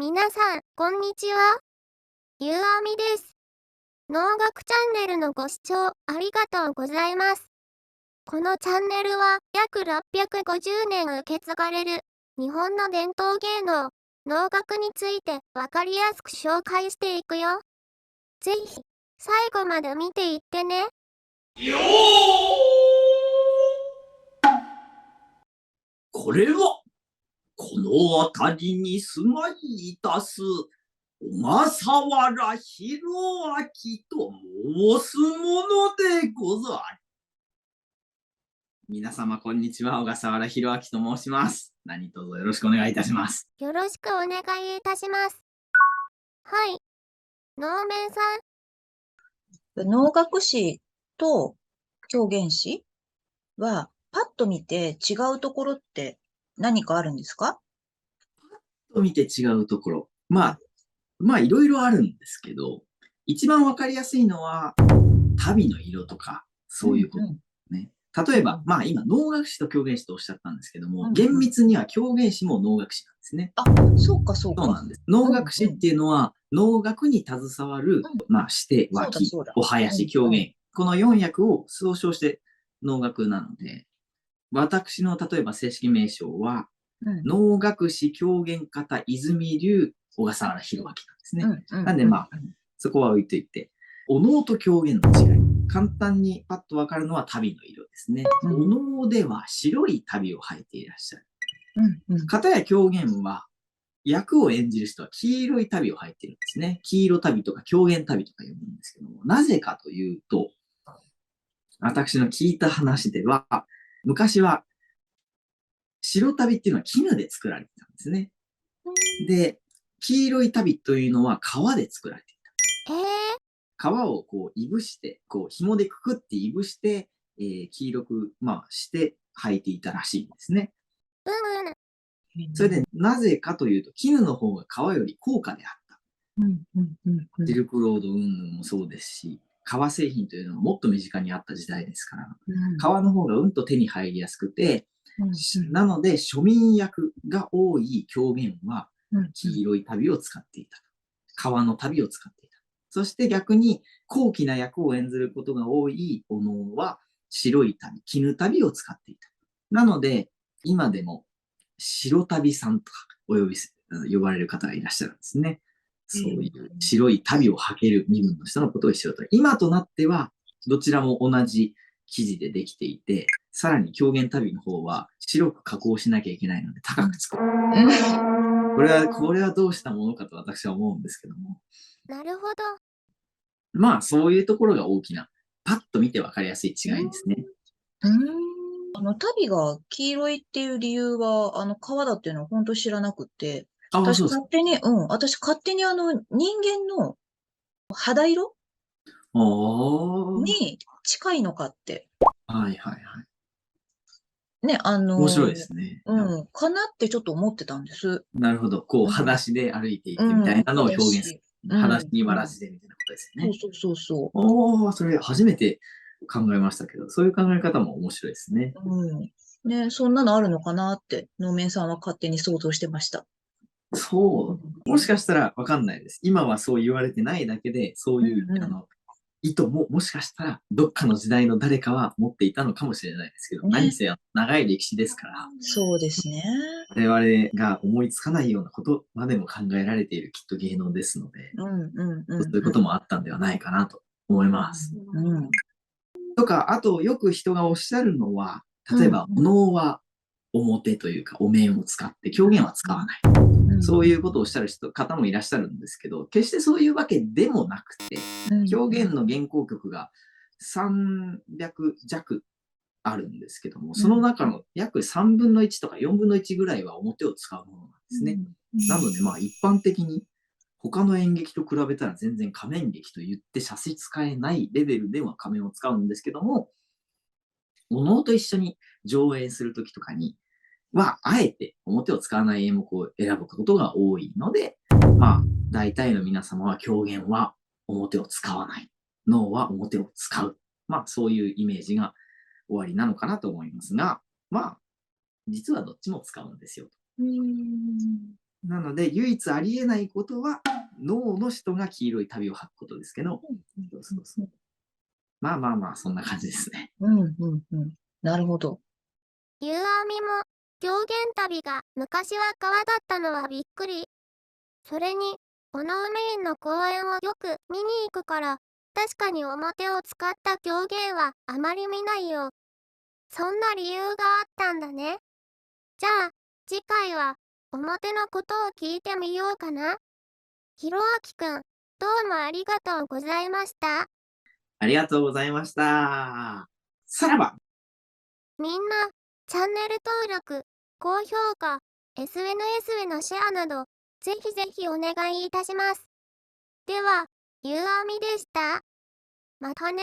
皆さん、こんにちは。ゆうあみです。農学チャンネルのご視聴ありがとうございます。このチャンネルは約650年受け継がれる日本の伝統芸能、農学についてわかりやすく紹介していくよ。ぜひ、最後まで見ていってね。これは、この辺りに住まいいたす、小笠原弘明と申すものでござる。皆様、こんにちは。小笠原弘明と申します。何卒よろしくお願いいたします。よろしくお願いいたします。はい。能面さん。能楽師と狂言師は、パッと見て違うところって何かあるんですか？と見て違うところ。いろいろあるんですけど、一番わかりやすいのは、足袋の色とか、そういうことね。例えば、今、能楽師と狂言師とおっしゃったんですけども、厳密には狂言師も能楽師なんですね。あ、そうか、そうか。そうなんです。能楽師っていうのは、能楽に携わる、して、脇、お囃子、狂言。この4役を総称して能楽なので、私の例えば正式名称は、能楽師狂言方泉流小笠原弘明なんですね。なんでそこは置いといて、お能と狂言の違い。簡単にパッとわかるのは足袋の色ですね。お能では白い足袋を履いていらっしゃる。片や狂言は、役を演じる人は黄色い足袋を履いているんですね。黄色足袋とか狂言足袋とか呼ぶんですけども、なぜかというと、私の聞いた話では、昔は白足袋っていうのは絹で作られてたんですね。で、黄色い足袋というのは革で作られていた。革をこういぶして、こう紐でくくっていぶして、黄色く、して履いていたらしいんですね。それで、なぜかというと、絹の方が革より高価であった。シルクロード云々もそうですし、革製品というのはもっと身近にあった時代ですから、革の方がうんと手に入りやすくて、なので庶民役が多い狂言は黄色い足袋を使っていた。革の足袋を使っていた。そして逆に高貴な役を演ずることが多いお能は白い足袋、絹足袋を使っていた。なので今でも白足袋さんとか呼ばれる方がいらっしゃるんですね。そういう白い足袋を履ける身分の人のことを白足袋。今となってはどちらも同じ生地でできていて、さらに狂言足袋の方は白く加工しなきゃいけないので高くつく。これはどうしたものかと私は思うんですけども。なるほど。そういうところが大きな、パッと見てわかりやすい違いですね。足袋が黄色いっていう理由は、革だっていうのは本当知らなくて、私勝手に人間の肌色に近いのかって。ね、面白いですね。かなってちょっと思ってたんです。なるほど。こう、裸足で歩いていくみたいなのを表現する。裸足にわらしでみたいなことですね。そう。それ初めて考えましたけど、そういう考え方も面白いですね。ね、そんなのあるのかなって、能面さんは勝手に想像してました。そう。もしかしたらわかんないです。今はそう言われてないだけで、そういう、意図ももしかしたらどっかの時代の誰かは持っていたのかもしれないですけど、何せ長い歴史ですから。そうですね。我々が思いつかないようなことまでも考えられているきっと芸能ですので、そういうこともあったんではないかなと思います。とか、あとよく人がおっしゃるのは、例えば、お能は表というかお面を使って狂言は使わない。そういうことをおっしゃる方もいらっしゃるんですけど、決してそういうわけでもなくて、狂言の原稿曲が300弱あるんですけども、その中の約3分の1とか4分の1ぐらいは表を使うものなんですね。なので、一般的に他の演劇と比べたら全然仮面劇と言って差し支えないレベルでは仮面を使うんですけども、お能と一緒に上演するときとかには、あえて表を使わない演目を選ぶことが多いので、大体の皆様は狂言は表を使わない。能は表を使う。そういうイメージが終わりなのかなと思いますが、実はどっちも使うんですよ。なので、唯一ありえないことは、脳の人が黄色い旅を吐くことですけど、そうそうそう。まあまあまあ、そんな感じですね。なるほど。ゆうあみも、狂言旅が昔は川だったのはびっくり。それに、この梅園の公園をよく見に行くから、確かに表を使った狂言はあまり見ないよ。そんな理由があったんだね。じゃあ、次回は、表のことを聞いてみようかな。ひろあきくん、どうもありがとうございました。ありがとうございました。さらばみんな、チャンネル登録、高評価、SNS へのシェアなど、ぜひぜひお願いいたします。では、ゆうあみでした。またね。